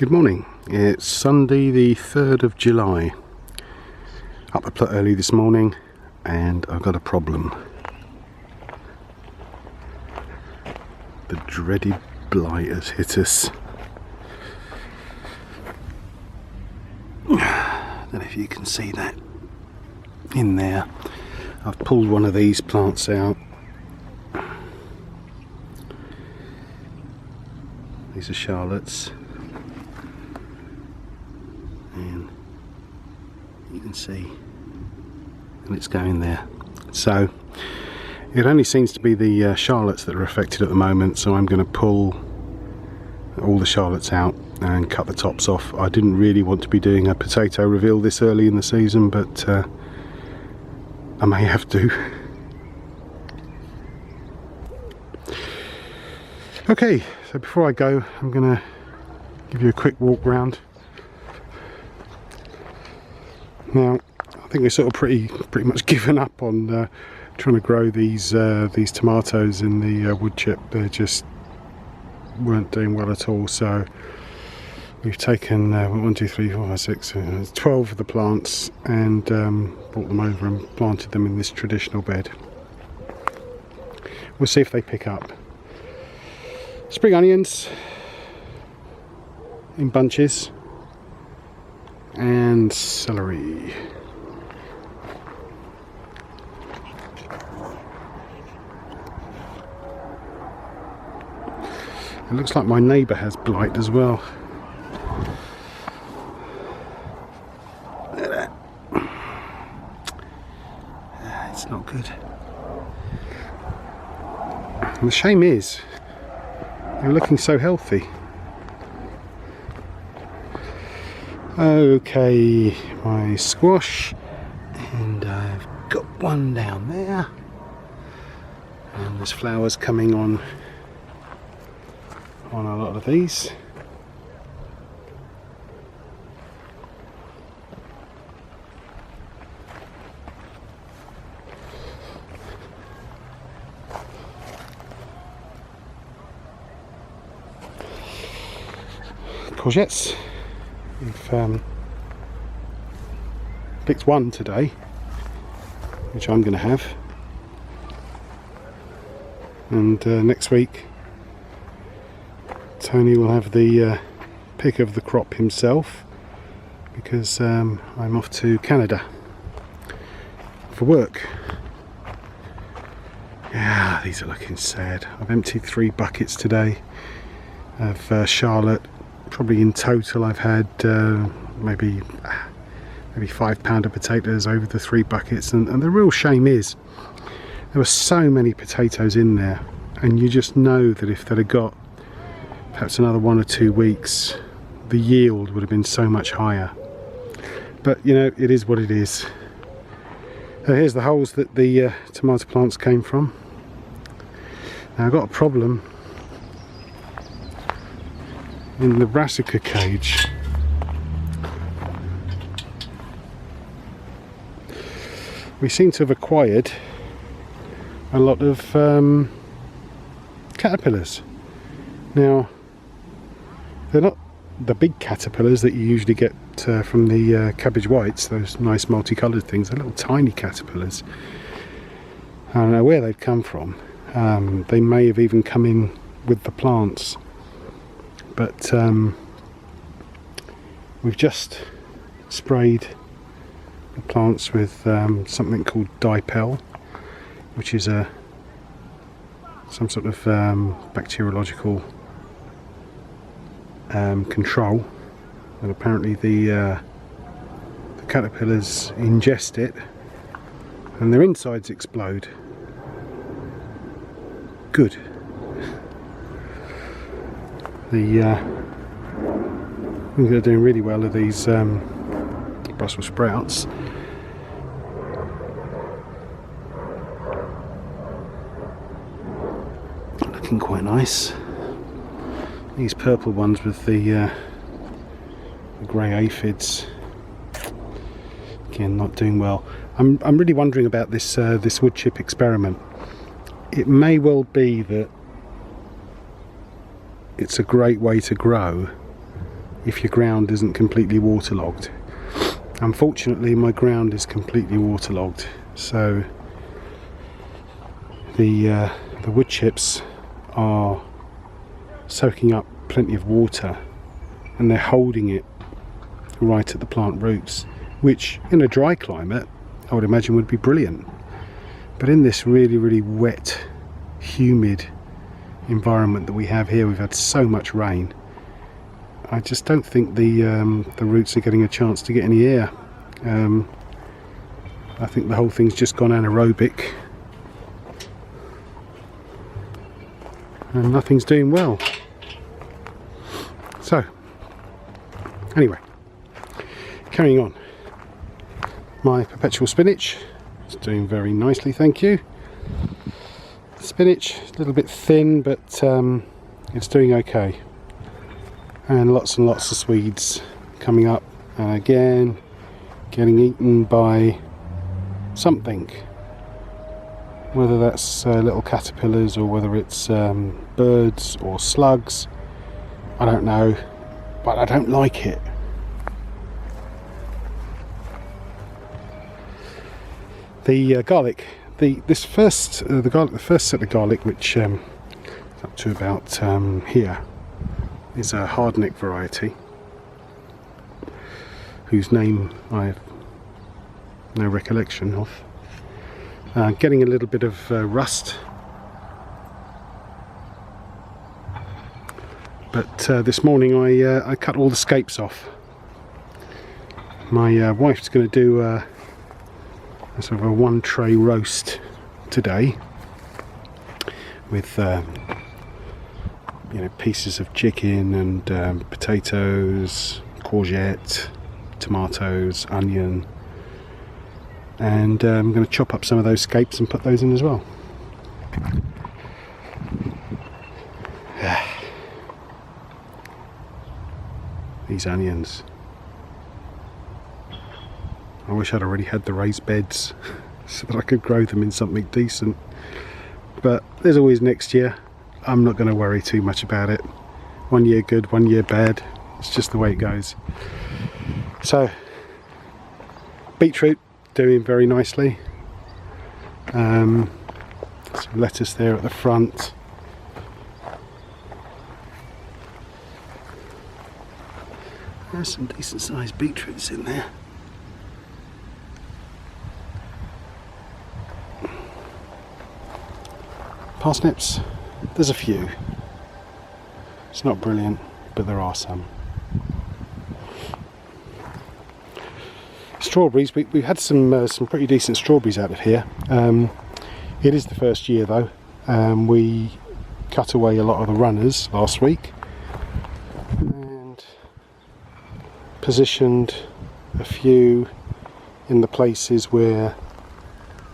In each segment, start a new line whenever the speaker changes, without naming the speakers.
Good morning. It's Sunday the 3rd of July. Up a bit early this morning and I've got a problem. The dreaded blight has hit us. I don't know if you can see that in there. I've pulled one of these plants out. These are Charlottes. And you can see, and it's going there. So it only seems to be the Charlottes that are affected at the moment, so I'm going to pull all the Charlottes out and cut the tops off. I didn't really want to be doing a potato reveal this early in the season, but I may have to. Okay, so before I go, I'm going to give you a quick walk round. Now, I think we're sort of pretty much given up on trying to grow these tomatoes in the wood chip. They just weren't doing well at all. So we've taken 1, 2, 3, 4, 5, 6, 12 of the plants and brought them over and planted them in this traditional bed. We'll see if they pick up. Spring onions in bunches. And celery. It looks like my neighbour has blight as well. Look at that. It's not good. And the shame is, they're looking so healthy. Okay, my squash, and I've got one down there, and there's flowers coming on a lot of these. Courgettes. We've picked one today, which I'm going to have, and next week Tony will have the pick of the crop himself, because I'm off to Canada for work. Yeah, these are looking sad. I've emptied 3 buckets today of Charlotte. Probably in total I've had maybe 5 pound of potatoes over the 3 buckets, and the real shame is there were so many potatoes in there, and you just know that if they'd have got perhaps another 1 or 2 weeks, the yield would have been so much higher. But you know, it is what it is. Here's the holes that the tomato plants came from. Now I've got a problem in the Brassica cage. We seem to have acquired a lot of caterpillars. Now, they're not the big caterpillars that you usually get from the cabbage whites, those nice multicoloured things. They're little tiny caterpillars. I don't know where they've come from. They may have even come in with the plants. But we've just sprayed the plants with something called dipel, which is some sort of bacteriological control, and apparently the caterpillars ingest it and their insides explode. Good. The things that are doing really well are these Brussels sprouts. Looking quite nice. These purple ones with the grey aphids, again not doing well. I'm really wondering about this this wood chip experiment. It may well be that it's a great way to grow if your ground isn't completely waterlogged. Unfortunately, my ground is completely waterlogged, so the wood chips are soaking up plenty of water and they're holding it right at the plant roots, which in a dry climate I would imagine would be brilliant, but in this really wet, humid environment that we have here, we've had so much rain, I just don't think the roots are getting a chance to get any air. I think the whole thing's just gone anaerobic and nothing's doing well. So anyway, carrying on. My perpetual spinach is doing very nicely, thank you. Spinach, a little bit thin, but it's doing okay. And lots of Swedes coming up, and again getting eaten by something. Whether that's little caterpillars or whether it's birds or slugs, I don't know, but I don't like it. The garlic, the first set of garlic, which is up to about here, is a hardneck variety whose name I have no recollection of. Getting a little bit of rust, but this morning I cut all the scapes off. My wife's going to do a sort of a one tray roast today with you know, pieces of chicken and potatoes, courgette, tomatoes, onion, and I'm going to chop up some of those scapes and put those in as well. These onions, I wish I'd already had the raised beds so that I could grow them in something decent, but there's always next year. I'm not going to worry too much about it. One year good, one year bad, it's just the way it goes. So beetroot doing very nicely. Some lettuce there at the front. There's some decent sized beetroots in there. Parsnips, there's a few. It's not brilliant, but there are some. Strawberries, we've had some pretty decent strawberries out of here. It is the first year though. We cut away a lot of the runners last week and positioned a few in the places where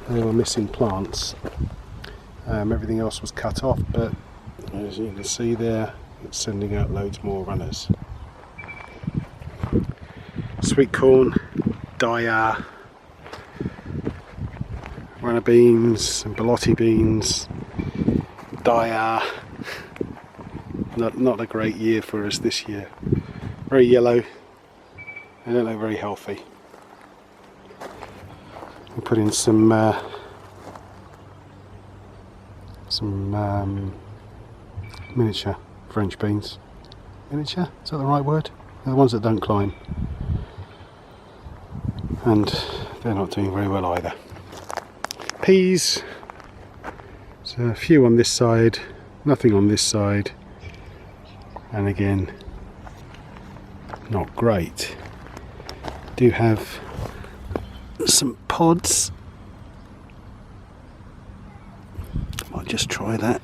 they were missing plants. Everything else was cut off, but as you can see there, it's sending out loads more runners. Sweet corn, daya, runner beans and Bellotti beans, daya. Not a great year for us this year. Very yellow. They don't look very healthy. We put in some miniature French beans. Miniature? Is that the right word? They're the ones that don't climb. And they're not doing very well either. Peas. So a few on this side, nothing on this side. And again, not great. Do have some pods. I'll just try that.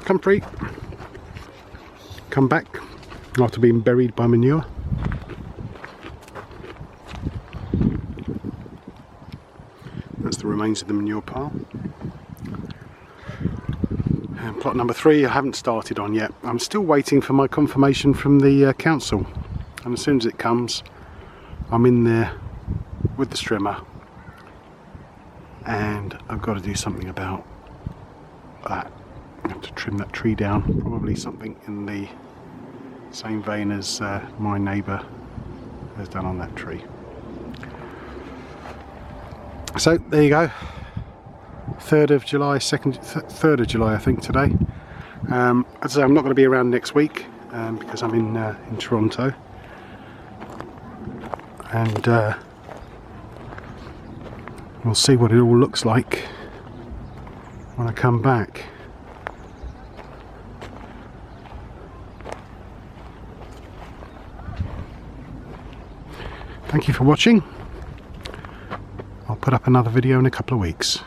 Comfrey, come back after being buried by manure. That's the remains of the manure pile. And plot number 3 I haven't started on yet. I'm still waiting for my confirmation from the council, and as soon as it comes I'm in there with the strimmer, and I've got to do something about that. I have to trim that tree down, probably something in the same vein as my neighbour has done on that tree. So there you go, 3rd of July, 3rd of July I think today. As I say, I'm not going to be around next week because I'm in Toronto, and we'll see what it all looks like when I come back. Thank you for watching. I'll put up another video in a couple of weeks.